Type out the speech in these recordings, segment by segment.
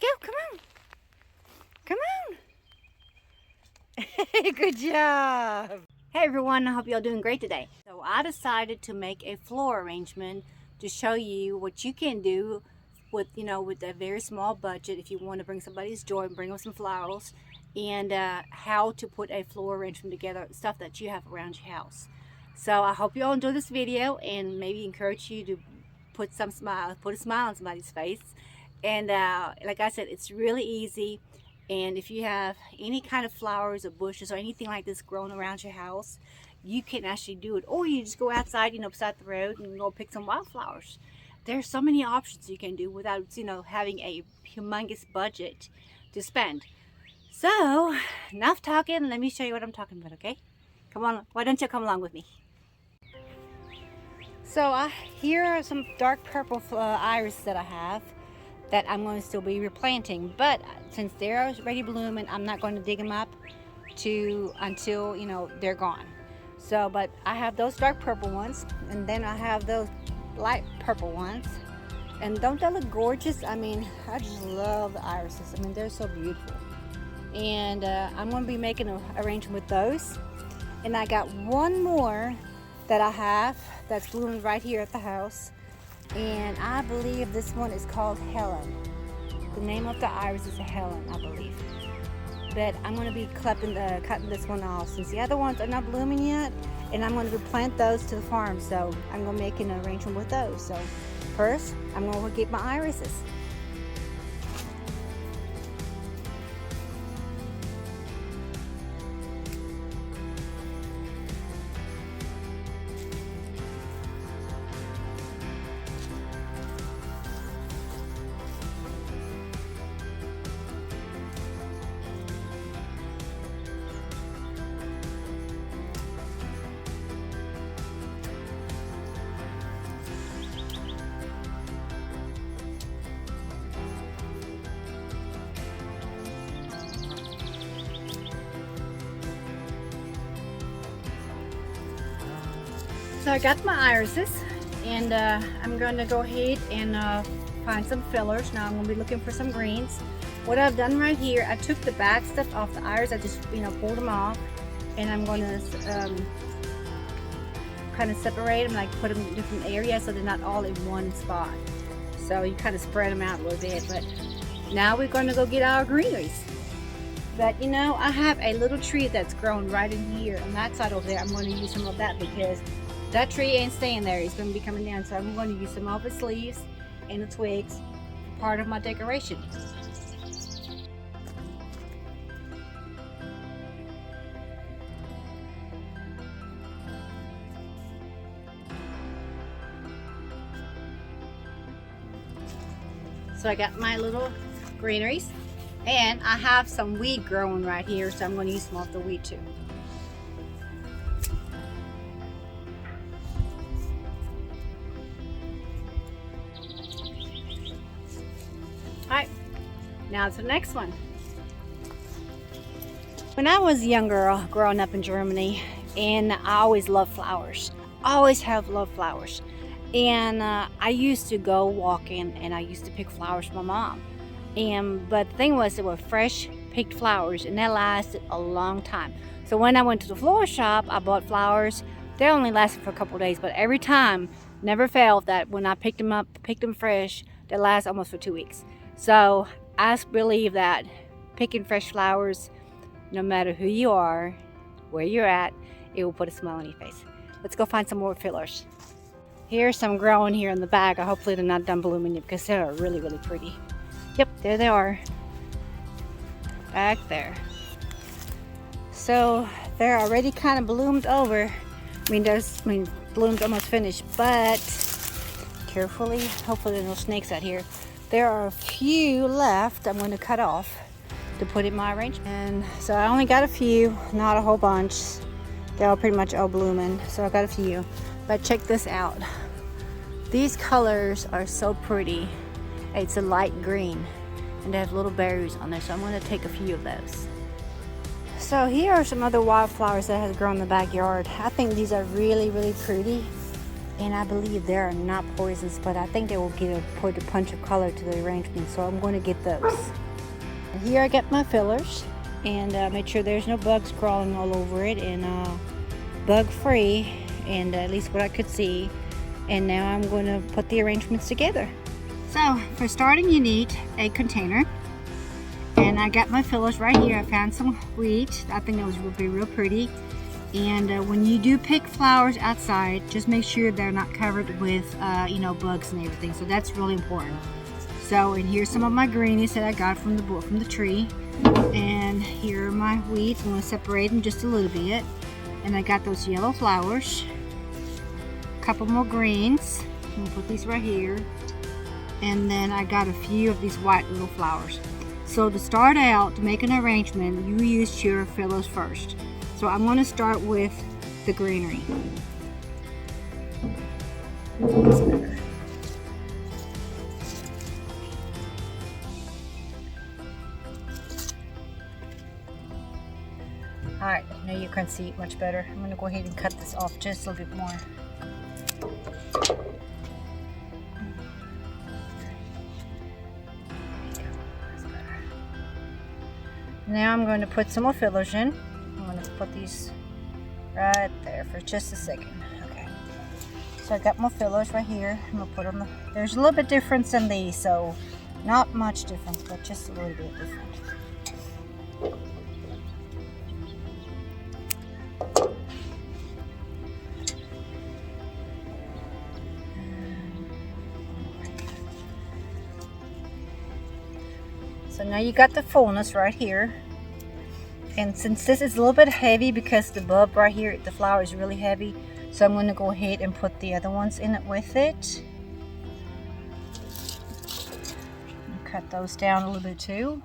go. Come on. Come on. Good job. Hey everyone, I hope y'all doing great today. So I decided to make a floor arrangement to show you what you can do with, with a very small budget if you want to bring somebody's joy and bring them some flowers, and how to put a floor arrangement together, stuff that you have around your house. So I hope you all enjoy this video and maybe encourage you to put a smile on somebody's face. And like I said, it's really easy. And if you have any kind of flowers or bushes or anything like this growing around your house, you can actually do it. Or you just go outside, beside the road and go pick some wildflowers. There's so many options you can do without, having a humongous budget to spend. So, enough talking. Let me show you what I'm talking about, okay? Come on, why don't you come along with me? So, here are some dark purple iris that I have that I'm going to still be replanting, but since they're already blooming, I'm not going to dig them up until they're gone. So, but I have those dark purple ones, and then I have those light purple ones, and don't they look gorgeous? I mean, I just love the irises. I mean, they're so beautiful. And I'm going to be making an arrangement with those. And I got one more that I have that's blooming right here at the house. And I believe this one is called Helen. The name of the iris is Helen, I believe. But I'm going to be cutting this one off since the other ones are not blooming yet. And I'm going to plant those to the farm. So I'm going to make an arrangement with those. So first, I'm going to get my irises. So I got my irises, and I'm going to go ahead and find some fillers. Now I'm going to be looking for some greens. What I've done right here, I took the back stuff off the iris. I just pulled them off, and I'm going to kind of separate them, like put them in different areas so they're not all in one spot. So you kind of spread them out a little bit. But now we're going to go get our greeneries. But I have a little tree that's grown right in here on that side over there. I'm going to use some of that because that tree ain't staying there. It's going to be coming down. So I'm going to use some of its leaves and the twigs for part of my decoration. So I got my little greeneries, and I have some weed growing right here, so I'm going to use some of the weed too. Alright, now to the next one. When I was younger, growing up in Germany, and I always loved flowers. Always have loved flowers. And I used to go walking, and I used to pick flowers for my mom. But the thing was, they were fresh picked flowers, and that lasted a long time. So when I went to the flower shop, I bought flowers. They only lasted for a couple of days, but every time, never failed that when I picked them fresh, they last almost for 2 weeks. So I believe that picking fresh flowers, no matter who you are, where you're at, it will put a smile on your face. Let's go find some more fillers. Here's some growing here in the back. Hopefully they're not done blooming yet because they're really, really pretty. Yep, there they are. Back there. So they're already kind of bloomed over. Bloomed almost finished, but carefully, hopefully there's no snakes out here. There are a few left I'm going to cut off to put in my arrangement. And so I only got a few, not a whole bunch. They're all pretty much all blooming, so I got a few. But check this out. These colors are so pretty. It's a light green, and they have little berries on there, so I'm going to take a few of those. So here are some other wildflowers that has grown in the backyard. I think these are really, really pretty. and I believe they are not poisonous, but I think they will put a punch of color to the arrangement, so I'm going to get those. And here I got my fillers, and make sure there's no bugs crawling all over it, and bug free, and at least what I could see. And now I'm going to put the arrangements together. So for starting, you need a container, and I got my fillers right here. I found some wheat. I think that would be real pretty. And when you do pick flowers outside, just make sure they're not covered with bugs and everything. So that's really important. So, and here's some of my greenies that I got from the tree, and here are my weeds. I'm going to separate them just a little bit. And I got those yellow flowers, a couple more greens. I'm going to put these right here, and then I got a few of these white little flowers. So to start out, to make an arrangement, you use your fillers first. So I'm going to start with the greenery. Alright, now you can see it much better. I'm going to go ahead and cut this off just a little bit more. Now I'm going to put some more fillers in. I'm going to put these right there for just a second. Okay. So I got my fillers right here. I'm going to put them. There's a little bit difference in these, so not much difference, but just a little bit different. So now you got the fullness right here. And since this is a little bit heavy because the bulb right here, the flower is really heavy, so I'm going to go ahead and put the other ones in it with it. And cut those down a little bit too.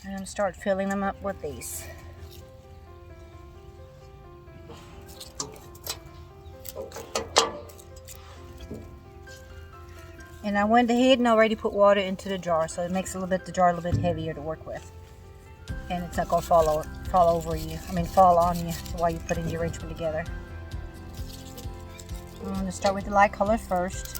And start filling them up with these. And I went ahead and already put water into the jar, so it makes the jar a little bit heavier to work with. And it's not going to fall on you while you're putting the arrangement together. I'm going to start with the light color first.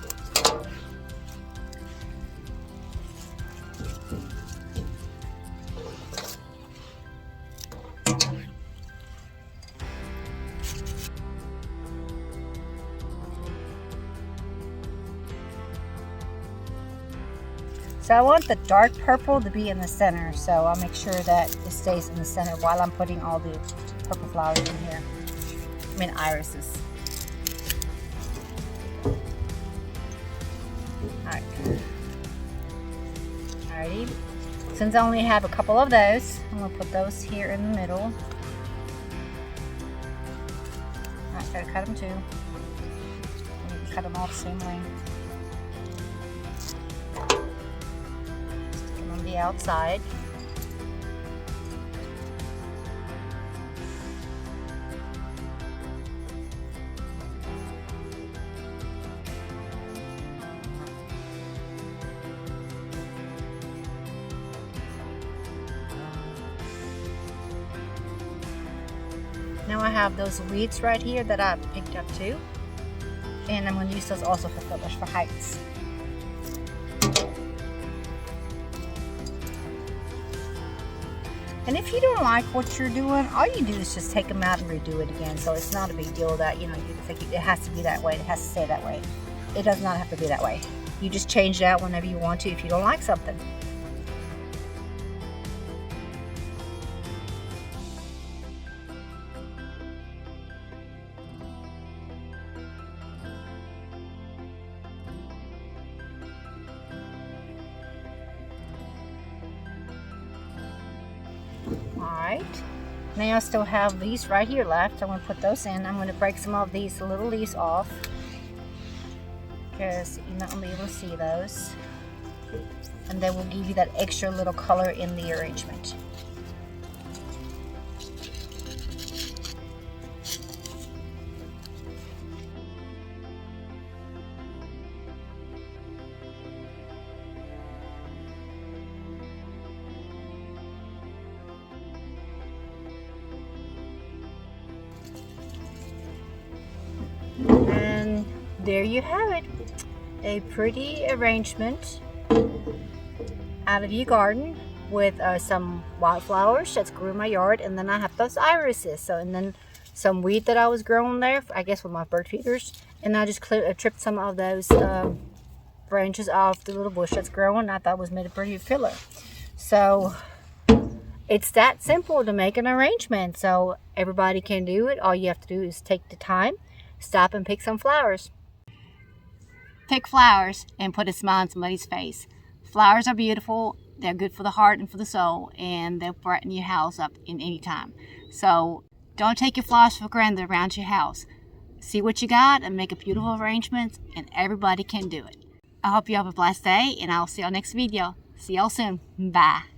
So I want the dark purple to be in the center, so I'll make sure that it stays in the center while I'm putting all the purple flowers in here. Irises. Alright. Alrighty. Since I only have a couple of those, I'm going to put those here in the middle. Alright, gotta cut them too. You can cut them all the same way. The outside. Now I have those weeds right here that I picked up too, and I'm going to use those also for fillers for heights. And if you don't like what you're doing, all you do is just take them out and redo it again. So it's not a big deal that, you think it has to be that way. It has to stay that way. It does not have to be that way. You just change it out whenever you want to if you don't like something. Alright, now I still have these right here left. I'm going to put those in. I'm going to break some of these little leaves off because you're not going to be able to see those. And they will give you that extra little color in the arrangement. there you have it. A pretty arrangement out of your garden with some wildflowers that's grew in my yard, and then I have those irises. So, and then some weed that I was growing there, I guess with my bird feeders, and I just tripped some of those branches off the little bush that's growing. I thought was made a pretty filler. So it's that simple to make an arrangement. So everybody can do it. All you have to do is take the time, stop and pick some flowers. Pick flowers and put a smile on somebody's face. Flowers are beautiful. They're good for the heart and for the soul, and they'll brighten your house up in any time. So don't take your flowers for granted around your house. See what you got and make a beautiful arrangement, and everybody can do it. I hope you have a blessed day, and I'll see y'all next video. See y'all soon. Bye.